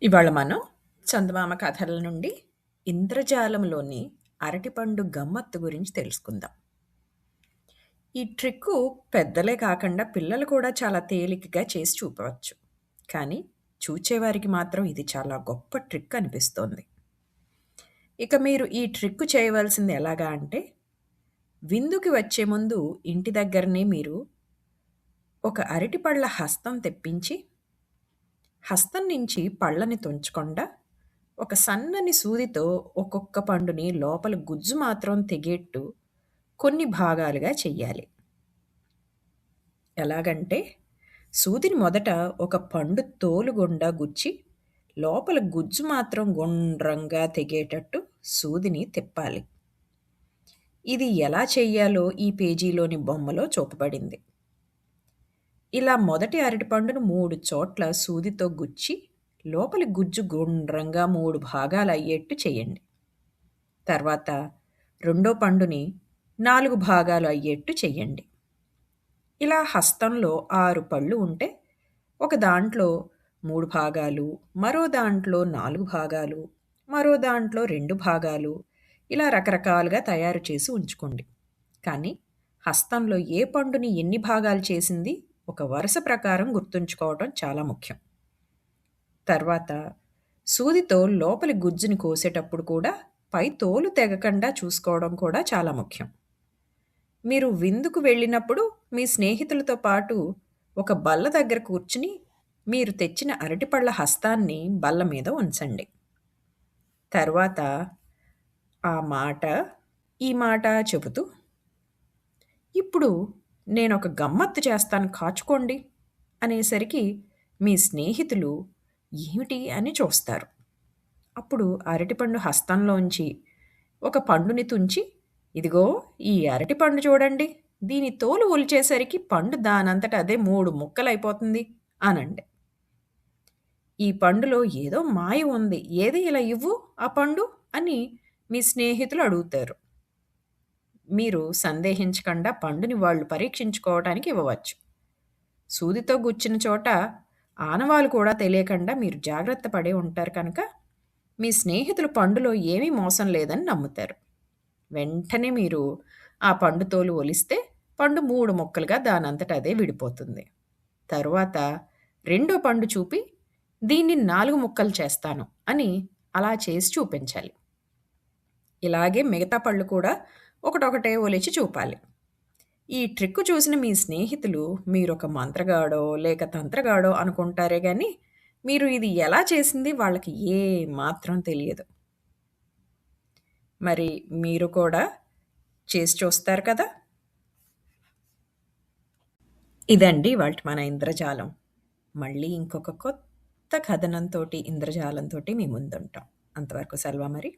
ఇవాళ మనం చందమామ కథల నుండి ఇంద్రజాలంలోని అరటిపండు గమ్మత్తు గురించి తెలుసుకుందాం. ఈ ట్రిక్కు పెద్దలే కాకుండా పిల్లలు కూడా చాలా తేలికగా చేసి చూపవచ్చు. కానీ చూచేవారికి మాత్రం ఇది చాలా గొప్ప ట్రిక్ అనిపిస్తోంది. ఇక మీరు ఈ ట్రిక్కు చేయవలసింది ఎలాగా అంటే, విందుకి వచ్చే ముందు ఇంటి దగ్గరనే మీరు ఒక అరటిపళ్ళ హస్తం తెప్పించి, హస్తం నుంచి పళ్ళని తుంచకుండా ఒక సన్నని సూదితో ఒక్కొక్క పండుని లోపల గుజ్జు మాత్రం తెగేట్టు కొన్ని భాగాలుగా చెయ్యాలి. ఎలాగంటే సూదిని మొదట ఒక పండు తోలు గుండా గుచ్చి లోపల గుజ్జు మాత్రం గుండ్రంగా తెగేటట్టు సూదిని తిప్పాలి. ఇది ఎలా చెయ్యాలో ఈ పేజీలోని బొమ్మలో చూపబడింది. ఇలా మొదటి అరటిపండును 3 చోట్ల సూదితో గుచ్చి లోపలి గుజ్జు గుండ్రంగా 3 భాగాలు అయ్యేట్టు చేయండి. తర్వాత రెండో పండుని 4 భాగాలు అయ్యేట్టు చెయ్యండి. ఇలా హస్తంలో 6 పళ్ళు ఉంటే ఒక దాంట్లో 3 భాగాలు, మరో దాంట్లో 4 భాగాలు, మరో దాంట్లో 2 భాగాలు ఇలా రకరకాలుగా తయారు చేసి ఉంచుకోండి. కానీ హస్తంలో ఏ పండుని ఎన్ని భాగాలు చేసింది ఒక వరుస ప్రకారం గుర్తుంచుకోవడం చాలా ముఖ్యం. తర్వాత సూదితో లోపలి గుజ్జుని కోసేటప్పుడు కూడా పై తోలు తెగకుండా చూసుకోవడం కూడా చాలా ముఖ్యం. మీరు విందుకు వెళ్ళినప్పుడు మీ స్నేహితులతో పాటు ఒక బల్ల దగ్గర కూర్చుని మీరు తెచ్చిన అరటిపళ్ళ హస్తాన్ని బల్ల మీద ఉంచండి. తర్వాత ఆ మాట ఈ మాట చెబుతూ, ఇప్పుడు నేనొక గమ్మత్తు చేస్తాను కాచుకోండి అనేసరికి మీ స్నేహితులు ఏమిటి అని చూస్తారు. అప్పుడు అరటిపండు హస్తంలోంచి ఒక పండుని తుంచి, ఇదిగో ఈ అరటిపండు చూడండి, దీని తోలు ఒలిచేసరికి పండు దానంతట అదే 3 ముక్కలైపోతుంది అనండి. ఈ పండులో ఏదో మాయ ఉంది, ఏది ఇలా ఇవ్వు ఆ పండు అని మీ స్నేహితులు అడుగుతారు. మీరు సందేహించకుండా పండుని వాళ్ళు పరీక్షించుకోవటానికి ఇవ్వవచ్చు. సూదితో గుచ్చిన చోట ఆనవాలు కూడా తెలియకుండా మీరు జాగ్రత్త పడే ఉంటారు కనుక మీ స్నేహితులు పండులో ఏమీ మోసం లేదని నమ్ముతారు. వెంటనే మీరు ఆ పండు తోలు ఒలిస్తే పండు 3 ముక్కలుగా దానంతట అదే విడిపోతుంది. తరువాత రెండో పండు చూపి దీన్ని 4 ముక్కలు చేస్తాను అని అలా చేసి చూపించాలి. ఇలాగే మిగతా పళ్ళు కూడా ఒకటొకటే ఒలిచి చూపాలి. ఈ ట్రిక్కు చూసిన మీ స్నేహితులు మీరొక మంత్రగాడో లేక తంత్రగాడో అనుకుంటారే గాని మీరు ఇది ఎలా చేసింది వాళ్ళకి ఏ మాత్రం తెలియదు. మరి మీరు కూడా చేసి చూస్తారు కదా! ఇదండి ఇవాల్టి మన ఇంద్రజాలం. మళ్ళీ ఇంకొక కొత్త కథనంతోటి, ఇంద్రజాలంతోటి మీ ముందుంటాం. అంతవరకు సెలవ మరి.